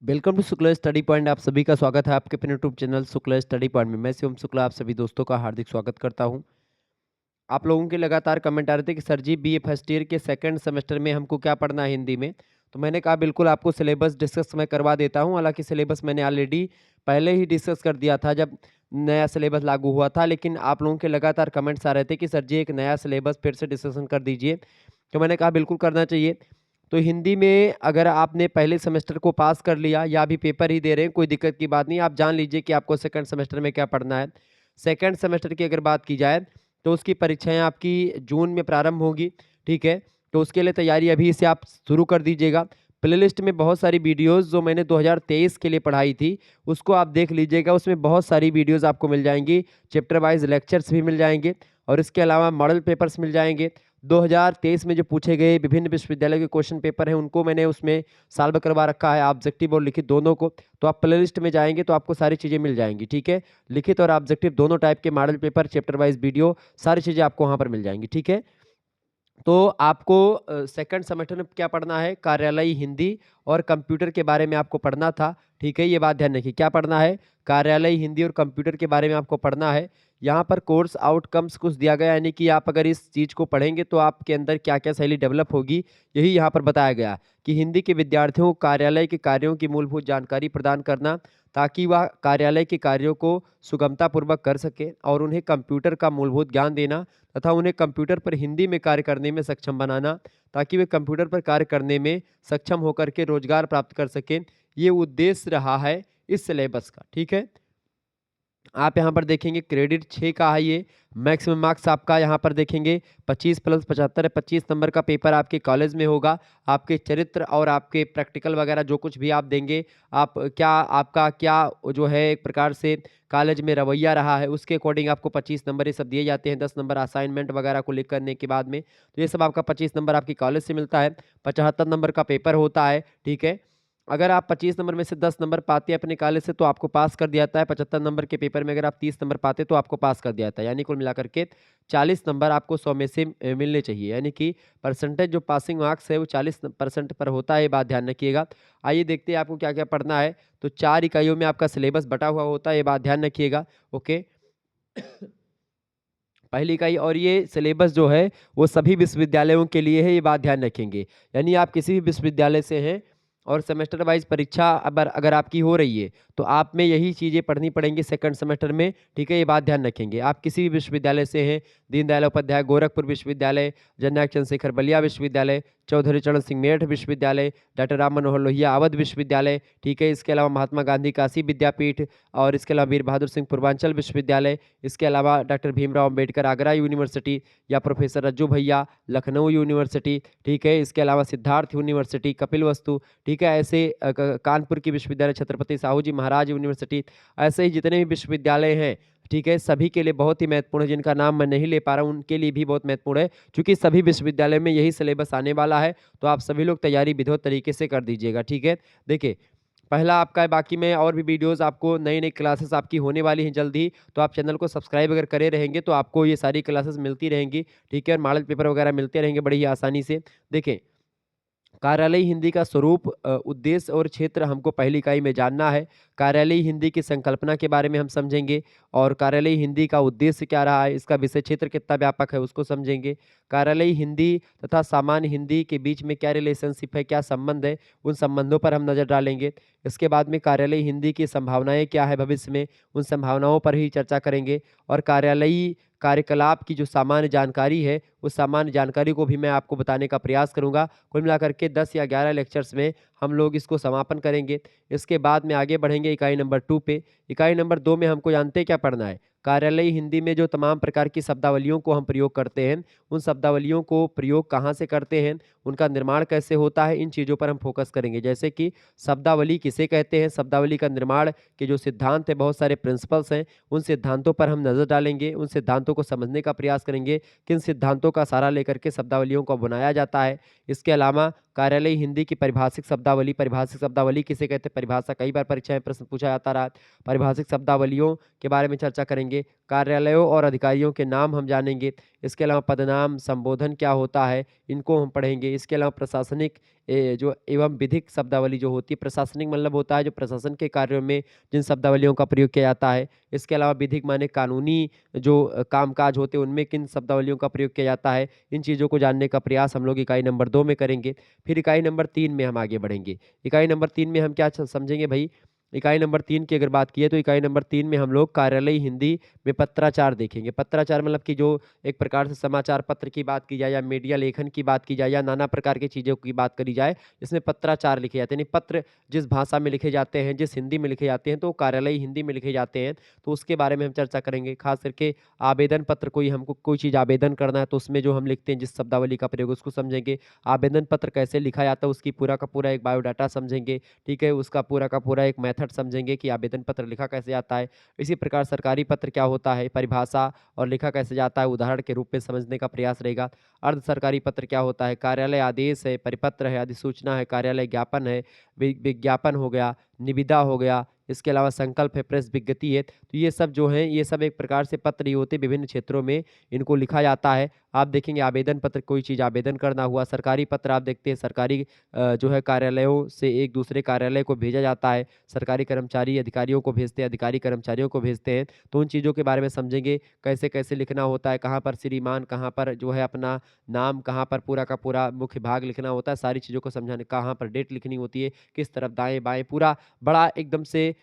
Welcome to Shukla study point. आप सभी का स्वागत है आपके अपने YouTube channel Shukla study point में। मैं शिवम शुक्ला आप सभी दोस्तों का हार्दिक स्वागत करता हूं। आप लोगों के लगातार कमेंट आ रहे थे कि सर जी बीए फर्स्ट ईयर के सेकंड सेमेस्टर में हमको क्या पढ़ना है हिंदी में। तो मैंने कहा बिल्कुल आपको सिलेबस डिस्कस मैं करवा देता हूं। हालांकि सिलेबस मैंने ऑलरेडी पहले ही डिस्कस कर दिया था जब नया सिलेबस लागू हुआ था, लेकिन आप लोगों के लगातार कमेंट्स आ रहे थे कि सर जी एक नया सिलेबस फिर से डिस्कशन कर दीजिए। तो मैंने कहा बिल्कुल करना चाहिए। तो हिंदी में अगर आपने पहले सेमेस्टर को पास कर लिया या अभी पेपर ही दे रहे हैं, कोई दिक्कत की बात नहीं। आप जान लीजिए कि आपको सेकंड सेमेस्टर में क्या पढ़ना है। सेकंड सेमेस्टर की अगर बात की जाए तो उसकी परीक्षाएं आपकी जून में प्रारंभ होगी, ठीक है। तो उसके लिए तैयारी अभी से आप शुरू कर दीजिएगा। प्लेलिस्ट में बहुत सारी वीडियोस जो मैंने 2023 के लिए पढ़ाई थी उसको आप देख लीजिएगा। उसमें बहुत सारी वीडियोस आपको मिल जाएंगी, चैप्टर वाइज लेक्चर्स भी मिल जाएंगे और इसके अलावा मॉडल पेपर्स मिल जाएंगे। 2023 में जो पूछे गए विभिन्न विश्वविद्यालय के क्वेश्चन पेपर हैं उनको मैंने उसमें सॉल्व करवा रखा है, ऑब्जेक्टिव और लिखित दोनों को। तो आप प्लेलिस्ट में जाएंगे तो आपको सारी चीज़ें मिल जाएंगी, ठीक है। लिखित और ऑब्जेक्टिव दोनों टाइप के model paper, chapter wise video, सारी चीज़ें आपको वहाँ पर मिल जाएंगी, ठीक है। तो आपको सेकंड सेमेस्टर में क्या पढ़ना है, कार्यालयी हिंदी और कंप्यूटर के बारे में आपको पढ़ना था, ठीक है। ये बात ध्यान रखिए, क्या पढ़ना है, कार्यालयी हिंदी और कंप्यूटर के बारे में आपको पढ़ना है। यहाँ पर कोर्स आउटकम्स कुछ दिया गया, यानी कि आप अगर इस चीज़ को पढ़ेंगे तो आपके अंदर क्या क्या शैली डेवलप होगी, यही यहाँ पर बताया गया कि हिंदी के विद्यार्थियों को कार्यालय के कार्यों की मूलभूत जानकारी प्रदान करना ताकि वह कार्यालय के कार्यों को सुगमतापूर्वक कर सके, और उन्हें कंप्यूटर का मूलभूत ज्ञान देना तथा उन्हें कंप्यूटर पर हिंदी में कार्य करने में सक्षम बनाना ताकि वे कंप्यूटर पर कार्य करने में सक्षम होकर के रोजगार प्राप्त कर सकें। ये उद्देश्य रहा है इस सिलेबस का, ठीक है। आप यहाँ पर देखेंगे क्रेडिट 6 का है ये। मैक्सिमम मार्क्स आपका यहाँ पर देखेंगे 25 प्लस 75 है। 25 नंबर का पेपर आपके कॉलेज में होगा। आपके चरित्र और आपके प्रैक्टिकल वगैरह जो कुछ भी आप देंगे, आप क्या आपका क्या जो है एक प्रकार से कॉलेज में रवैया रहा है उसके अकॉर्डिंग आपको 25 नंबर ये सब दिए जाते हैं। 10 नंबर असाइनमेंट वगैरह को लिख करने के बाद में, तो ये सब आपका 25 नंबर आपकी कॉलेज से मिलता है। 75 नंबर का पेपर होता है, ठीक है। अगर आप 25 नंबर में से 10 नंबर पाते हैं अपने कॉलेज से तो आपको पास कर दिया जाता है। 75 नंबर के पेपर में अगर आप 30 नंबर पाते तो आपको पास कर दिया जाता है। यानी कुल मिलाकर के 40 नंबर आपको 100 में से मिलने चाहिए। यानी कि परसेंटेज जो पासिंग मार्क्स है वो 40% पर होता है, ये बात ध्यान रखिएगा। आइए देखते हैं आपको क्या क्या पढ़ना है। तो 4 इकाइयों में आपका सिलेबस बटा हुआ होता है, ये बात ध्यान रखिएगा, ओके। पहली इकाई, और ये सिलेबस जो है वो सभी विश्वविद्यालयों के लिए है, ये बात ध्यान रखेंगे। यानी आप किसी भी विश्वविद्यालय से हैं और सेमेस्टर वाइज परीक्षा अगर अगर आपकी हो रही है तो आप में यही चीज़ें पढ़नी पड़ेंगी सेकंड सेमेस्टर में, ठीक है। ये बात ध्यान रखेंगे। आप किसी भी विश्वविद्यालय से हैं, दीनदयाल उपाध्याय गोरखपुर विश्वविद्यालय, जननायक चंद्रशेखर बलिया विश्वविद्यालय, चौधरी चरण सिंह मेरठ विश्वविद्यालय, डॉक्टर राम मनोहर लोहिया अवध विश्वविद्यालय, ठीक है। इसके अलावा महात्मा गांधी काशी विद्यापीठ, और इसके अलावा वीर बहादुर सिंह पूर्वांचल विश्वविद्यालय, इसके अलावा डॉक्टर भीमराव अंबेडकर आगरा यूनिवर्सिटी, या प्रोफेसर रज्जू भैया लखनऊ यूनिवर्सिटी, ठीक है। इसके अलावा सिद्धार्थ यूनिवर्सिटी कपिल वस्तु, ठीक है। ऐसे कानपुर की विश्वविद्यालय छत्रपति साहू जी महाराज यूनिवर्सिटी, ऐसे ही जितने भी विश्वविद्यालय हैं, ठीक है, सभी के लिए बहुत ही महत्वपूर्ण है। जिनका नाम मैं नहीं ले पा रहा हूँ उनके लिए भी बहुत महत्वपूर्ण है, क्योंकि सभी विश्वविद्यालय में यही सिलेबस आने वाला है। तो आप सभी लोग तैयारी विधिवत तरीके से कर दीजिएगा, ठीक है। देखिए पहला आपका है, बाकी में और भी वीडियोस आपको नई नई क्लासेस आपकी होने वाली हैं जल्द ही। तो आप चैनल को सब्सक्राइब अगर करे रहेंगे तो आपको ये सारी क्लासेस मिलती रहेंगी, ठीक है। और मॉडल पेपर वगैरह मिलते रहेंगे बड़ी ही आसानी से। देखें कार्यालयी हिंदी का स्वरूप, उद्देश्य और क्षेत्र हमको पहली इकाई में जानना है। कार्यालयी हिंदी की संकल्पना के बारे में हम समझेंगे, और कार्यालयी हिंदी का उद्देश्य क्या रहा है, इसका विषय क्षेत्र कितना व्यापक है उसको समझेंगे। कार्यालयी हिंदी तथा सामान्य हिंदी के बीच में क्या रिलेशनशिप है, क्या संबंध है, उन संबंधों पर हम नज़र डालेंगे। इसके बाद में कार्यालयी हिंदी की संभावनाएं क्या है भविष्य में, उन संभावनाओं पर ही चर्चा करेंगे। और कार्यालयी कार्यकलाप की जो सामान्य जानकारी है उस सामान्य जानकारी को भी मैं आपको बताने का प्रयास करूंगा। कुल मिलाकर के 10 या 11 लेक्चर्स में हम लोग इसको समापन करेंगे। इसके बाद में आगे बढ़ेंगे इकाई नंबर 2 पे। इकाई नंबर 2 में हमको जानते हैं क्या पढ़ना है, कार्यालयी हिंदी में जो तमाम प्रकार की शब्दावलियों को हम प्रयोग करते हैं, उन शब्दावलियों को प्रयोग कहाँ से करते हैं, उनका निर्माण कैसे होता है, इन चीज़ों पर हम फोकस करेंगे। जैसे कि शब्दावली किसे कहते हैं, शब्दावली का निर्माण के जो सिद्धांत है, बहुत सारे प्रिंसिपल्स हैं, उन सिद्धांतों पर हम नज़र डालेंगे, उन सिद्धांतों को समझने का प्रयास करेंगे, किन सिद्धांतों का सहारा लेकर के शब्दावलियों को बनाया जाता है। इसके अलावा कार्यालयी हिंदी की परिभाषिक शब्दावली, परिभाषिक शब्दावली किसे कहते हैं, परिभाषा कई बार परीक्षा में प्रश्न पूछा जाता रहा है। परिभाषिक शब्दावलियों के बारे में चर्चा करेंगे। जानेंगे, कार्यालयों और अधिकारियों के नाम हम जानेंगे। इसके अलावा पदनाम, संबोधन क्या होता है, इनको हम पढ़ेंगे। इसके अलावा प्रशासनिक जो एवं विधिक शब्दावली जो होती है, प्रशासनिक मतलब होता है जो प्रशासन के कार्यों में जिन शब्दावलियों का प्रयोग किया जाता है। इसके अलावा विधिक माने कानूनी जो कामकाज होते हैं, उनमें किन शब्दावलियों का प्रयोग किया जाता है, इन चीज़ों को जानने का प्रयास हम लोग इकाई नंबर 2 में करेंगे। फिर इकाई नंबर 3 में हम आगे बढ़ेंगे। इकाई नंबर 3 में हम क्या समझेंगे भाई, इकाई नंबर 3 की अगर बात की तो इकाई नंबर 3 में हम लोग कार्यालयी हिंदी में पत्राचार देखेंगे। पत्राचार मतलब कि जो एक प्रकार से समाचार पत्र की बात की जाए या मीडिया लेखन की बात की जाए या नाना प्रकार की चीज़ों की बात करी जाए, इसमें पत्राचार लिखे जाते हैं। यानी पत्र जिस भाषा में लिखे जाते हैं, जिस हिंदी में लिखे जाते हैं, तो कार्यालयी हिंदी में लिखे जाते हैं, तो उसके बारे में हम चर्चा करेंगे। खास करके आवेदन पत्र, कोई हमको कोई चीज़ आवेदन करना है तो उसमें जो हम लिखते हैं जिस शब्दावली का प्रयोग, उसको समझेंगे। आवेदन पत्र कैसे लिखा जाता है, उसकी पूरा का पूरा एक बायोडाटा समझेंगे। ठीक है, उसका पूरा का पूरा एक मेथड समझेंगे कि आवेदन पत्र लिखा कैसे जाता है। इसी प्रकार सरकारी पत्र क्या होता है, परिभाषा और लिखा कैसे जाता है, उदाहरण के रूप में समझने का प्रयास रहेगा। अर्ध सरकारी पत्र क्या होता है, कार्यालय आदेश है, परिपत्र है, अधिसूचना है, कार्यालय ज्ञापन है, विज्ञापन हो गया, निविदा हो गया, इसके अलावा संकल्प है, प्रेस विज्ञप्ति है। तो ये सब जो है, ये सब एक प्रकार से पत्र ही होते हैं, विभिन्न क्षेत्रों में इनको लिखा जाता है। आप देखेंगे आवेदन पत्र, कोई चीज़ आवेदन करना हुआ। सरकारी पत्र आप देखते हैं सरकारी जो है कार्यालयों से एक दूसरे कार्यालय को भेजा जाता है। सरकारी कर्मचारी अधिकारियों को भेजते हैं, अधिकारी कर्मचारियों को भेजते हैं। तो उन चीज़ों के बारे में समझेंगे, कैसे-कैसे लिखना होता है, कहाँ पर श्रीमान, कहाँ पर जो है अपना नाम, कहाँ पर पूरा का पूरा मुख्य भाग लिखना होता है, सारी चीज़ों को समझाने, कहाँ पर डेट लिखनी होती है, किस तरफ दाएँ-बाएँ, पूरा बड़ा एकदम से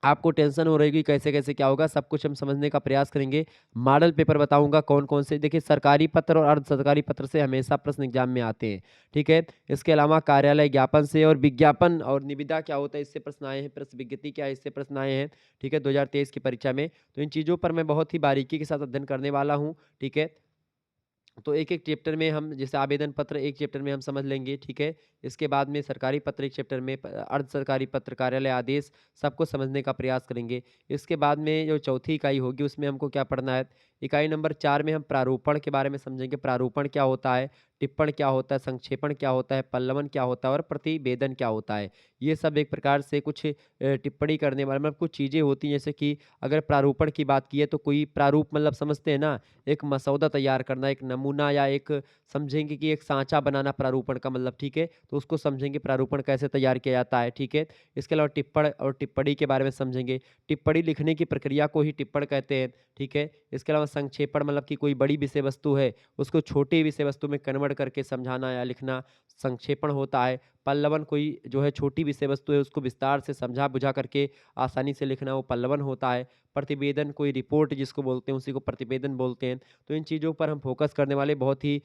आपको टेंशन हो रही कि कैसे-कैसे क्या होगा, सब कुछ हम समझने का प्रयास करेंगे। मॉडल पेपर बताऊँगा कौन-कौन से, देखिए सरकारी पत्र और अर्ध सरकारी पत्र से हमेशा प्रश्न एग्ज़ाम में आते हैं, ठीक है? इसके अलावा कार्यालय ज्ञापन से और विज्ञापन और निविदा क्या होता है, इससे प्रश्न आए हैं। प्रेस विज्ञप्ति क्या है, इससे प्रश्न आए हैं, ठीक है, 2023 की परीक्षा में। तो इन चीज़ों पर मैं बहुत ही बारीकी के साथ अध्ययन करने वाला हूँ, ठीक है? तो एक-एक चैप्टर में हम जैसे आवेदन पत्र एक चैप्टर में हम समझ लेंगे, ठीक है? इसके बाद में सरकारी पत्र एक चैप्टर में, अर्ध सरकारी पत्र, कार्यालय आदेश सबको समझने का प्रयास करेंगे। इसके बाद में जो चौथी इकाई होगी उसमें हमको क्या पढ़ना है? इकाई नंबर 4 में हम प्रारूपण के बारे में समझेंगे। प्रारूपण क्या होता है? टिप्पण क्या होता है? संक्षेपण क्या होता है? पल्लवन क्या होता है? और प्रतिवेदन क्या होता है? ये सब एक प्रकार से कुछ टिप्पणी करने वाले मतलब कुछ चीज़ें होती हैं, जैसे कि अगर प्रारूपण की बात की है तो कोई प्रारूप मतलब समझते हैं ना, एक मसौदा तैयार करना, एक नमूना या एक समझेंगे कि एक साँचा बनाना प्रारूपण का मतलब, ठीक है? तो उसको समझेंगे प्रारूपण कैसे तैयार किया जाता है, ठीक है? इसके अलावा टिप्पण और टिप्पणी के बारे में समझेंगे। टिप्पणी लिखने की प्रक्रिया को ही टिप्पण कहते हैं, ठीक है? इसके अलावा संक्षेपण मतलब कि कोई बड़ी विषय वस्तु है, उसको छोटी विषय वस्तु में कन्वर्ट करके समझाना या लिखना, संक्षेपण होता है। पल्लवन कोई जो है छोटी विषय वस्तु है, उसको विस्तार से समझा-बुझा करके आसानी से लिखना, वो पल्लवन होता है। प्रतिवेदन कोई रिपोर्ट जिसको बोलते हैं, उसी को प्रतिवेदन बोलते हैं। तो इन चीज़ों पर हम फ़ोकस करने वाले, बहुत ही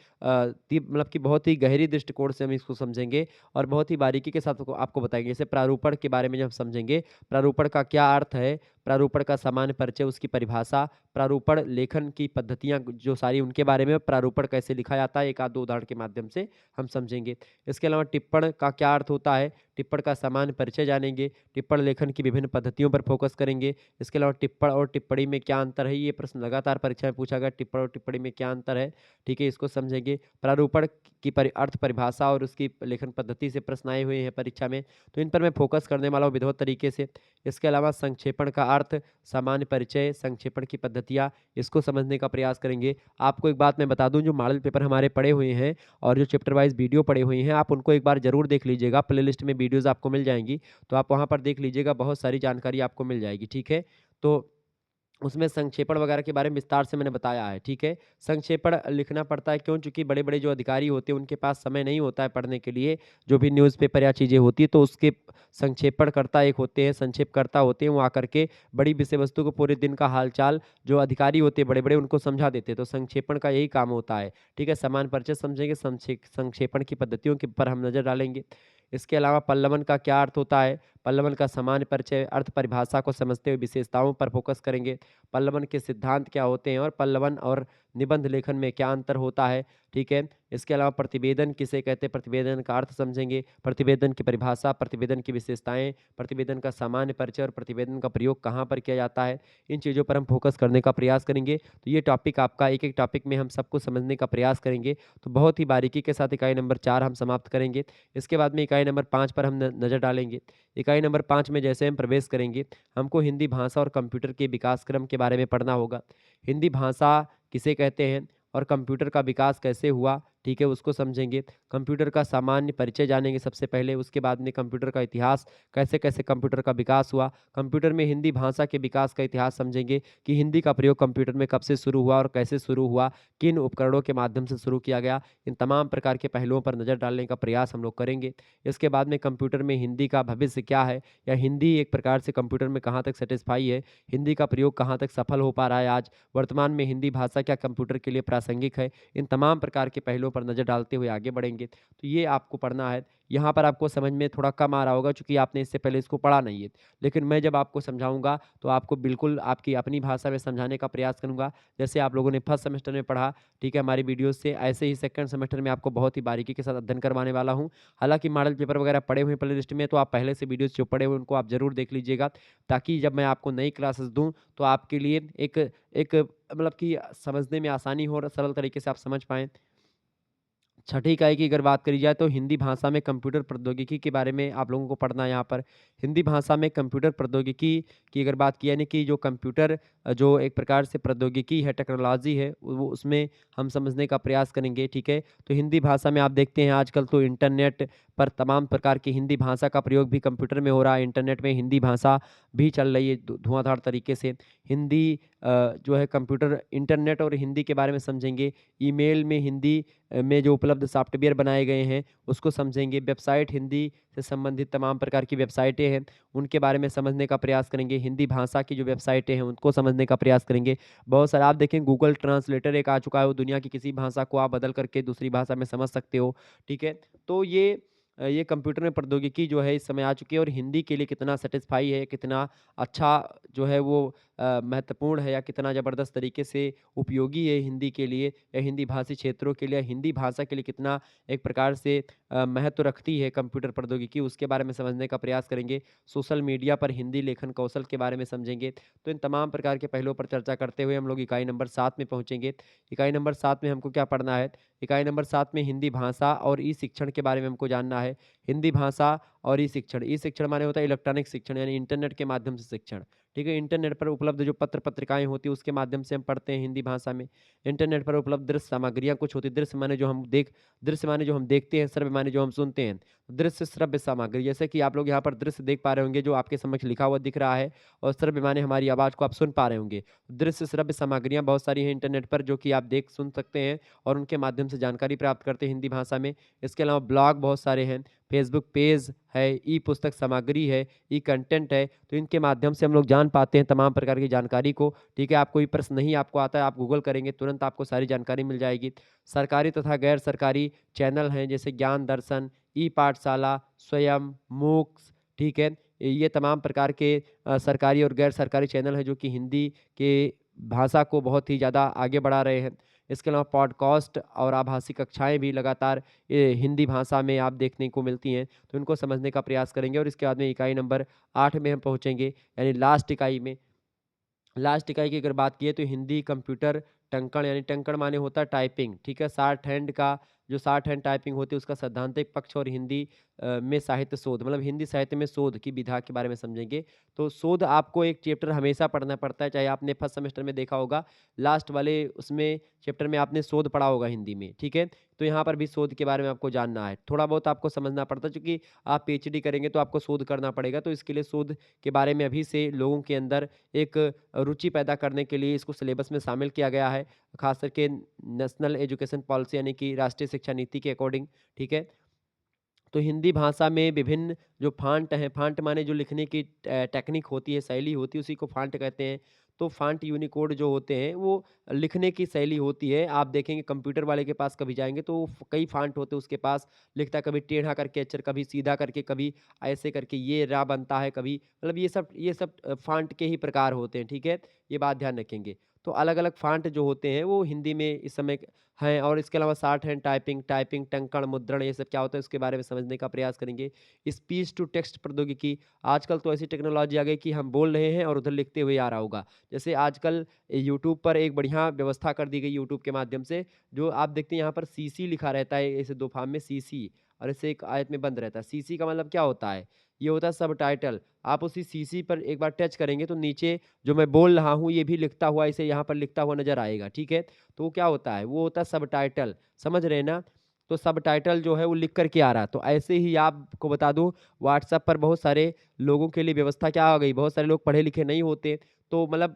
मतलब कि बहुत ही गहरी दृष्टिकोण से हम इसको समझेंगे और बहुत ही बारीकी के साथ आपको आपको बताएँगे। जैसे प्रारूपण के बारे में जब समझेंगे, प्रारूपण का क्या अर्थ है, प्रारूपण का सामान्य परिचय, उसकी परिभाषा, प्रारूपण लेखन की पद्धतियाँ जो सारी उनके बारे में, प्रारूपण कैसे लिखा जाता है, एक आध दो उदाहरण के माध्यम से हम समझेंगे। इसके अलावा टिप्पण का क्या अर्थ होता है, टिप्पण का सामान्य परिचय जानेंगे, टिप्पण लेखन की विभिन्न पद्धतियों पर फ़ोकस करेंगे। इसके अलावा टिप्पण और टिप्पणी में क्या अंतर है, ये प्रश्न लगातार परीक्षा में पूछा गया, टिप्पण और टिप्पणी में क्या अंतर है, ठीक है, इसको समझेंगे। प्रारूपण की अर्थ परिभाषा और उसकी लेखन पद्धति से प्रश्न आए हुए हैं परीक्षा में, तो इन पर मैं फ़ोकस करने वाला हूँ विधिवत तरीके से। इसके अलावा संक्षेपण का अर्थ, सामान्य परिचय, संक्षेपण की पद्धतियाँ, इसको समझने का प्रयास करेंगे। आपको एक बात मैं बता दूँ, जो मॉडल पेपर हमारे पड़े हुए हैं और जो चैप्टर वाइज़ वीडियो पड़ी हुई हैं, आप उनको एक बार ज़रूर देख लीजिएगा। प्लेलिस्ट में वीडियोज़ आपको मिल जाएँगी, तो आप वहाँ पर देख लीजिएगा, बहुत सारी जानकारी आपको मिल जाएगी, ठीक है? तो उसमें संक्षेपण वगैरह के बारे में विस्तार से मैंने बताया है, ठीक है? संक्षेपण लिखना पड़ता है, क्यों? चूँकि बड़े-बड़े जो अधिकारी होते हैं, उनके पास समय नहीं होता है पढ़ने के लिए, जो भी न्यूज़पेपर या चीज़ें होती हैं, तो उसके संक्षेपणकर्ता एक होते हैं, संक्षेपकर्ता होते हैं, वो आकर के बड़ी विषय वस्तु को, पूरे दिन का हाल-चाल, जो अधिकारी होते हैं बड़े-बड़े, उनको समझा देते हैं, तो संक्षेपण का यही काम होता है, ठीक है? सामान्य परिचय समझेंगे, संक्षेपण की पद्धतियों के पर हम नज़र डालेंगे। इसके अलावा पल्लवन का क्या अर्थ होता है, पल्लवन का सामान्य परिचय, अर्थ परिभाषा को समझते हुए विशेषताओं पर फ़ोकस करेंगे। पल्लवन के सिद्धांत क्या होते हैं और पल्लवन और निबंध लेखन में क्या अंतर होता है, ठीक है? इसके अलावा प्रतिवेदन किसे कहते हैं, प्रतिवेदन का अर्थ समझेंगे, प्रतिवेदन की परिभाषा, प्रतिवेदन की विशेषताएँ, प्रतिवेदन का सामान्य परिचय और प्रतिवेदन का प्रयोग कहाँ पर किया जाता है, इन चीज़ों पर हम फ़ोकस करने का प्रयास करेंगे। तो ये टॉपिक आपका, एक-एक टॉपिक में हम सबको समझने का प्रयास करेंगे, तो बहुत ही बारीकी के साथ इकाई नंबर 4 हम समाप्त करेंगे। इसके बाद में इकाई नंबर 5 पर हम नज़र डालेंगे। इकाई इकाई नंबर 5 में जैसे हम प्रवेश करेंगे, हमको हिंदी भाषा और कंप्यूटर के विकास क्रम के बारे में पढ़ना होगा। हिंदी भाषा किसे कहते हैं और कंप्यूटर का विकास कैसे हुआ, ठीक है, उसको समझेंगे। कंप्यूटर का सामान्य परिचय जानेंगे सबसे पहले, उसके बाद में कंप्यूटर का इतिहास, कैसे-कैसे कंप्यूटर का विकास हुआ। कंप्यूटर में हिंदी भाषा के विकास का इतिहास समझेंगे कि हिंदी का प्रयोग कंप्यूटर में कब से शुरू हुआ और कैसे शुरू हुआ, किन उपकरणों के माध्यम से शुरू किया गया। इन तमाम प्रकार के पहलुओं पर नज़र डालने का प्रयास हम लोग करेंगे। इसके बाद में कंप्यूटर में हिंदी का भविष्य क्या है, या हिंदी एक प्रकार से कंप्यूटर में कहाँ तक सैटिस्फाई है, हिंदी का प्रयोग कहाँ तक सफल हो पा रहा है आज, वर्तमान में हिंदी भाषा क्या कंप्यूटर के लिए प्रासंगिक है। इन तमाम प्रकार के पहलुओं पर नज़र डालते हुए आगे बढ़ेंगे। तो ये आपको पढ़ना है। यहाँ पर आपको समझ में थोड़ा कम आ रहा होगा चूँकि आपने इससे पहले इसको पढ़ा नहीं है। लेकिन मैं जब आपको समझाऊँगा तो आपको बिल्कुल आपकी अपनी भाषा में समझाने का प्रयास करूँगा। जैसे आप लोगों ने फर्स्ट सेमेस्टर में पढ़ा, ठीक है, हमारी वीडियोज़ से, ऐसे ही सेकंड सेमेस्टर में आपको बहुत ही बारीकी के साथ अध्ययन करवाने वाला हूँ। हालाँकि मॉडल पेपर वगैरह पड़े हुए हैं प्लेलिस्ट में, तो आप पहले से वीडियोज़ जो पड़े हुए हैं उनको आप ज़रूर देख लीजिएगा, ताकि जब मैं आपको नई क्लासेस दूँ तो आपके लिए एक एक मतलब कि समझने में आसानी हो और सरल तरीके से आप समझ पाएँ। छठी इकाई की अगर बात करी जाए तो हिंदी भाषा में कंप्यूटर प्रौद्योगिकी के बारे में आप लोगों को पढ़ना है यहाँ पर। हिंदी भाषा में कंप्यूटर प्रौद्योगिकी की अगर बात की, यानी कि जो कंप्यूटर जो एक प्रकार से प्रौद्योगिकी है, टेक्नोलॉजी है, वो उसमें हम समझने का प्रयास करेंगे, ठीक है। तो हिंदी भाषा में आप देखते हैं आजकल तो इंटरनेट पर तमाम प्रकार की हिंदी भाषा का प्रयोग भी कंप्यूटर में हो रहा है। इंटरनेट में हिंदी भाषा भी चल रही है धुआंधार तरीके से। हिंदी जो है कंप्यूटर इंटरनेट और हिंदी के बारे में समझेंगे। ईमेल में हिंदी में जो उपलब्ध सॉफ्टवेयर बनाए गए हैं, उसको समझेंगे। वेबसाइट हिंदी से संबंधित तमाम प्रकार की वेबसाइटें हैं, उनके बारे में समझने का प्रयास करेंगे। हिंदी भाषा की जो वेबसाइटें हैं, उनको समझने का प्रयास करेंगे। बहुत सारे आप देखें गूगल ट्रांसलेटर एक आ चुका है, वो दुनिया की किसी भाषा को आप बदल करके दूसरी भाषा में समझ सकते हो, ठीक है। तो ये कंप्यूटर में प्रौद्योगिकी जो है इस समय आ चुकी है और हिंदी के लिए कितना सैटिस्फाई है, कितना अच्छा जो है वो महत्वपूर्ण है, या कितना ज़बरदस्त तरीके से उपयोगी है हिंदी के लिए, या हिंदी भाषी क्षेत्रों के लिए, हिंदी भाषा के लिए कितना एक प्रकार से महत्व रखती है कंप्यूटर प्रौद्योगिकी, उसके बारे में समझने का प्रयास करेंगे। सोशल मीडिया पर हिंदी लेखन कौशल के बारे में समझेंगे। तो इन तमाम प्रकार के पहलुओं पर चर्चा करते हुए हम लोग इकाई नंबर 7 में पहुँचेंगे। इकाई नंबर 7 में हमको क्या पढ़ना है? इकाई नंबर 7 में हिंदी भाषा और ई-शिक्षण के बारे में हमको जानना है। हिंदी भाषा और ई-शिक्षण, ई-शिक्षण माने होता है इलेक्ट्रॉनिक शिक्षण, यानी इंटरनेट के माध्यम से शिक्षण, ठीक है। इंटरनेट पर उपलब्ध जो पत्र-पत्रिकाएँ होती हैं उसके माध्यम से हम पढ़ते हैं हिंदी भाषा में। इंटरनेट पर उपलब्ध दृश्य सामग्रियाँ कुछ होती हैं, दृश्य माने जो हम देखते हैं, श्रव्य माने जो हम सुनते हैं। दृश्य श्रव्य सामग्री, जैसे कि आप लोग यहाँ पर दृश्य देख पा रहे होंगे जो आपके समक्ष लिखा हुआ दिख रहा है, और श्रव्य माने हमारी आवाज़ को आप सुन पा रहे होंगे। दृश्य श्रव्य सामग्रियाँ बहुत सारी हैं इंटरनेट पर जो कि आप देख सुन सकते हैं और उनके माध्यम से जानकारी प्राप्त करते हैं हिंदी भाषा में। इसके अलावा ब्लॉग बहुत सारे हैं, फेसबुक पेज है, ई पुस्तक सामग्री है, ई कंटेंट है, तो इनके माध्यम से हम लोग जान पाते हैं तमाम प्रकार की जानकारी को, ठीक है। आप कोई प्रश्न नहीं आपको आता है, आप गूगल करेंगे तुरंत आपको सारी जानकारी मिल जाएगी। सरकारी तथा गैर सरकारी चैनल हैं जैसे ज्ञान दर्शन, ई पाठशाला, स्वयं, मूक्स, ठीक है। ये तमाम प्रकार के सरकारी और गैर सरकारी चैनल हैं जो कि हिंदी के भाषा को बहुत ही ज़्यादा आगे बढ़ा रहे हैं। इसके अलावा पॉडकास्ट और आभासी कक्षाएँ भी लगातार हिंदी भाषा में आप देखने को मिलती हैं, तो इनको समझने का प्रयास करेंगे और इसके बाद में इकाई नंबर 8 में हम पहुँचेंगे, यानी लास्ट इकाई में। लास्ट इकाई की अगर बात की तो हिंदी कंप्यूटर टंकण, यानी टंकण माने होता है टाइपिंग, ठीक है। शॉर्ट हैंड का जो शॉर्ट हैंड टाइपिंग होती है उसका सैद्धांतिक पक्ष, और हिंदी में साहित्य शोध, मतलब हिंदी साहित्य में शोध की विधा के बारे में समझेंगे। तो शोध आपको एक चैप्टर हमेशा पढ़ना पड़ता है, चाहे आपने फर्स्ट सेमेस्टर में देखा होगा, लास्ट वाले उसमें चैप्टर में आपने शोध पढ़ा होगा हिंदी में, ठीक है। तो यहाँ पर भी शोध के बारे में आपको जानना है, थोड़ा बहुत आपको समझना पड़ता है, चूँकि आप पीएचडी करेंगे तो आपको शोध करना पड़ेगा, तो इसके लिए शोध के बारे में अभी से लोगों के अंदर एक रुचि पैदा करने के लिए इसको सिलेबस में शामिल किया गया है, खास करके नेशनल एजुकेशन पॉलिसी यानी कि राष्ट्रीय शिक्षा नीति के अकॉर्डिंग, ठीक है। तो हिंदी भाषा में विभिन्न जो फ़ॉन्ट हैं, फ़ॉन्ट माने जो लिखने की टेक्निक होती है, शैली होती है, उसी को फ़ॉन्ट कहते हैं। तो फ़ॉन्ट यूनिकोड जो होते हैं, वो लिखने की शैली होती है। आप देखेंगे कंप्यूटर वाले के पास कभी जाएँगे तो कई फ़ॉन्ट होते हैं उसके पास, लिखता है कभी टेढ़ा करके अक्षर, कभी सीधा करके, कभी ऐसे करके ये रा बनता है, कभी मतलब ये सब फ़ॉन्ट के ही प्रकार होते हैं, ठीक है? ये बात ध्यान रखेंगे। तो अलग-अलग फ़ॉन्ट जो होते हैं, वो हिंदी में इस समय हैं, और इसके अलावा शॉर्ट हैंड टाइपिंग, टंकण, मुद्रण, ये सब क्या होता है उसके बारे में समझने का प्रयास करेंगे। स्पीच टू टेक्स्ट प्रौद्योगिकी, आजकल तो ऐसी टेक्नोलॉजी आ गई कि हम बोल रहे हैं और उधर लिखते हुए आ रहा होगा। जैसे आजकल यूट्यूब पर एक बढ़िया व्यवस्था कर दी गई यूट्यूब के माध्यम से, जो आप देखते हैं यहाँ पर सीसी लिखा रहता है, ऐसे 2 फार्म में सीसी, और ऐसे एक आयत में बंद रहता है। सीसी का मतलब क्या होता है? ये होता है सबटाइटल। आप उसी सीसी पर एक बार टच करेंगे तो नीचे जो मैं बोल रहा हूँ ये भी लिखता हुआ इसे यहाँ पर लिखता हुआ नज़र आएगा, ठीक है? तो वो क्या होता है? वो होता है सबटाइटल, समझ रहे हैं ना? तो सबटाइटल जो है वो लिख कर के आ रहा है। तो ऐसे ही आपको बता दूँ व्हाट्सएप पर बहुत सारे लोगों के लिए व्यवस्था क्या आ गई, बहुत सारे लोग पढ़े लिखे नहीं होते, तो मतलब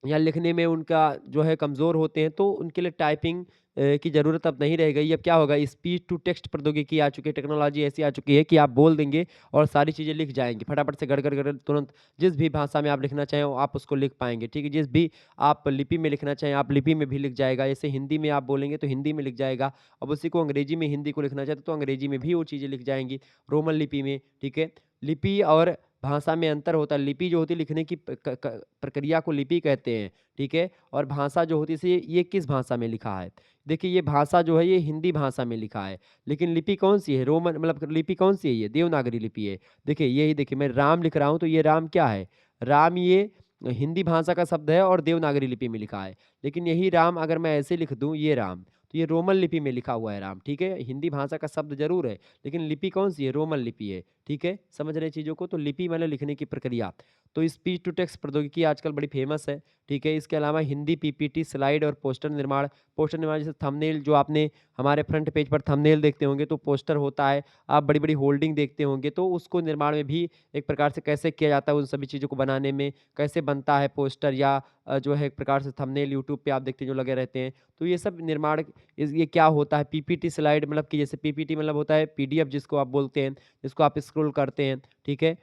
या लिखने में उनका जो है कमज़ोर होते हैं, तो उनके लिए टाइपिंग की ज़रूरत अब नहीं रह गई। अब क्या होगा, स्पीच टू टेक्स्ट प्रौद्योगिकी आ चुकी है, टेक्नोलॉजी ऐसी आ चुकी है कि आप बोल देंगे और सारी चीज़ें लिख जाएँगी। फटाफट से गड़, गड़, गड़ तुरंत जिस भी भाषा में आप लिखना चाहें वो आप उसको लिख पाएँगे, ठीक है? जिस भी आप लिपि में लिखना चाहें, आप लिपि में भी लिख जाएगा। जैसे हिंदी में आप बोलेंगे तो हिंदी में लिख जाएगा। अब उसी को अंग्रेजी में हिंदी को लिखना चाहते तो अंग्रेजी में भी वो चीज़ें लिख जाएँगी, रोमन लिपि में, ठीक है? लिपि और भाषा में अंतर होता है। लिपि जो होती है लिखने की प्रक्रिया को लिपि कहते हैं, ठीक है? और भाषा जो होती है जैसे ये किस भाषा में लिखा है? देखिए ये भाषा जो है ये हिंदी भाषा में लिखा है, लेकिन लिपि कौन-सी है? रोमन मतलब लिपि कौन-सी है ये? देवनागरी लिपि है। देखिए यही देखिए मैं राम लिख रहा हूँ तो ये राम क्या है? राम ये हिंदी भाषा का शब्द है और देवनागरी लिपि में लिखा है। लेकिन यही राम अगर मैं ऐसे लिख दूँ ये राम, तो ये रोमन लिपि में लिखा हुआ है राम, ठीक है? हिंदी भाषा का शब्द ज़रूर है, लेकिन लिपि कौन-सी है? रोमन लिपि है, ठीक है? समझ रहे हैं चीज़ों को? तो लिपि मतलब लिखने की प्रक्रिया। तो स्पीच टू टेक्स्ट प्रौद्योगिकी आजकल बड़ी फेमस है, ठीक है? इसके अलावा हिंदी पीपीटी, स्लाइड और पोस्टर निर्माण जैसे थंबनेल जो आपने हमारे फ्रंट पेज पर थंबनेल देखते होंगे तो पोस्टर होता है, आप बड़ी-बड़ी होल्डिंग देखते होंगे तो उसको निर्माण में भी एक प्रकार से कैसे किया जाता है उन सभी चीज़ों को बनाने में, कैसे बनता है पोस्टर या जो है एक प्रकार से थंबनेल यूट्यूब पे आप देखते हैं जो लगे रहते हैं। तो ये सब निर्माण ये क्या होता है पीपीटी स्लाइड मतलब कि जैसे पीपीटी मतलब होता है पीडीएफ जिसको आप बोलते हैं, जिसको आप स्क्रॉल करते हैं, ठीक है?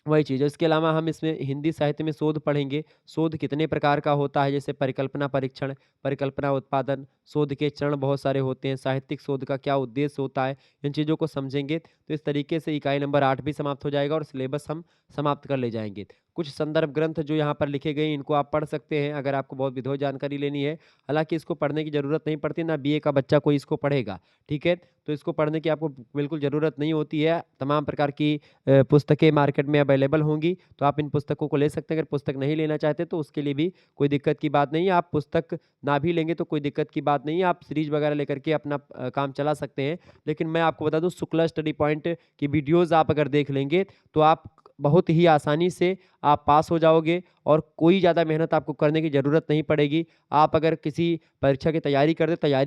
वही चीज़ है। इसके अलावा हम इसमें हिंदी साहित्य में शोध पढ़ेंगे। शोध कितने प्रकार का होता है, जैसे परिकल्पना परीक्षण, परिकल्पना उत्पादन, शोध के चरण बहुत सारे होते हैं, साहित्यिक शोध का क्या उद्देश्य होता है, इन चीज़ों को समझेंगे। तो इस तरीके से इकाई नंबर 8 भी समाप्त हो जाएगा और सिलेबस हम समाप्त कर ले जाएँगे। कुछ संदर्भ ग्रंथ जो यहाँ पर लिखे गए हैं, इनको आप पढ़ सकते हैं अगर आपको बहुत विधिवत जानकारी लेनी है। हालाँकि इसको पढ़ने की ज़रूरत नहीं पड़ती, ना बीए का बच्चा कोई इसको पढ़ेगा, ठीक है? तो इसको पढ़ने की आपको बिल्कुल ज़रूरत नहीं होती है। तमाम प्रकार की पुस्तकें मार्केट में अवेलेबल होंगी, तो आप इन पुस्तकों को ले सकते हैं। अगर पुस्तक नहीं लेना चाहते तो उसके लिए भी कोई दिक्कत की बात नहीं है। आप पुस्तक ना भी लेंगे तो कोई दिक्कत की बात नहीं है। आप सीरीज़ वगैरह लेकर के अपना काम चला सकते हैं। लेकिन मैं आपको बता दूँ शुक्ला स्टडी पॉइंट की वीडियोज़ आप अगर देख लेंगे, तो आप बहुत ही आसानी से आप पास हो जाओगे और कोई ज़्यादा मेहनत आपको करने की ज़रूरत नहीं पड़ेगी। आप अगर किसी परीक्षा की तैयारी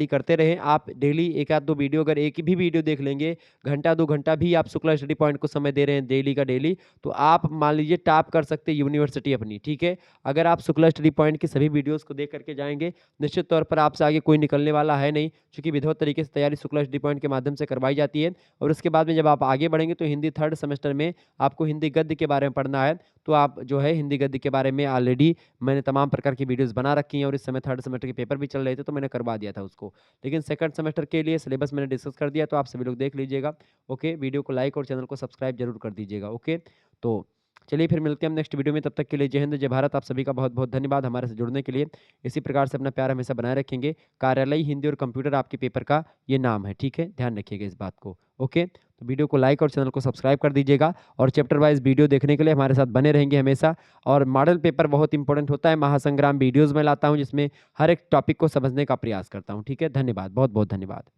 करते रहें। आप डेली 1 आध 2 वीडियो अगर एक भी वीडियो देख लेंगे, घंटा 2 घंटा भी आप शुक्ला स्टडी पॉइंट को समय दे रहे हैं डेली का डेली, तो आप मान लीजिए टॉप कर सकते हैं यूनिवर्सिटी अपनी, ठीक है? अगर आप शुक्ला स्टडी पॉइंट की सभी वीडियोज़ को देख कर के जाएँगे, निश्चित तौर पर आपसे आगे कोई निकलने वाला है नहीं, क्योंकि विधिवत तरीके से तैयारी शुक्ला स्टडी पॉइंट के माध्यम से करवाई जाती है। और उसके बाद में जब आप आगे बढ़ेंगे तो हिंदी 3rd सेमेस्टर में आपको हिंदी गद्य के बारे में पढ़ना है, तो आप जो है हिंदी गद्य के बारे में ऑलरेडी मैंने तमाम प्रकार की वीडियोज़ बना रखी हैं और इस समय 3rd सेमेस्टर के पेपर भी चल रहे थे, तो मैंने करवा दिया था उसको। लेकिन 2nd सेमेस्टर के लिए सिलेबस मैंने डिस्कस कर दिया, तो आप सभी लोग देख लीजिएगा। ओके, वीडियो को लाइक और चैनल को सब्सक्राइब ज़रूर कर दीजिएगा। ओके, तो चलिए फिर मिलते हैं हम नेक्स्ट वीडियो में, तब तक के लिए जय हिंद, जय भारत। आप सभी का बहुत-बहुत धन्यवाद हमारे से जुड़ने के लिए। इसी प्रकार से अपना प्यार हमेशा बनाए रखेंगे। कार्यालय, हिंदी और कंप्यूटर आपके पेपर का ये नाम है, ठीक है? ध्यान रखिएगा इस बात को। ओके, तो वीडियो को लाइक और चैनल को सब्सक्राइब कर दीजिएगा और चैप्टर वाइज़ वीडियो देखने के लिए हमारे साथ बने रहेंगे हमेशा। और मॉडल पेपर बहुत इंपॉर्टेंट होता है, महासंग्राम वीडियोज़ मैं लाता हूँ जिसमें हर एक टॉपिक को समझने का प्रयास करता हूँ, ठीक है? धन्यवाद, बहुत-बहुत धन्यवाद।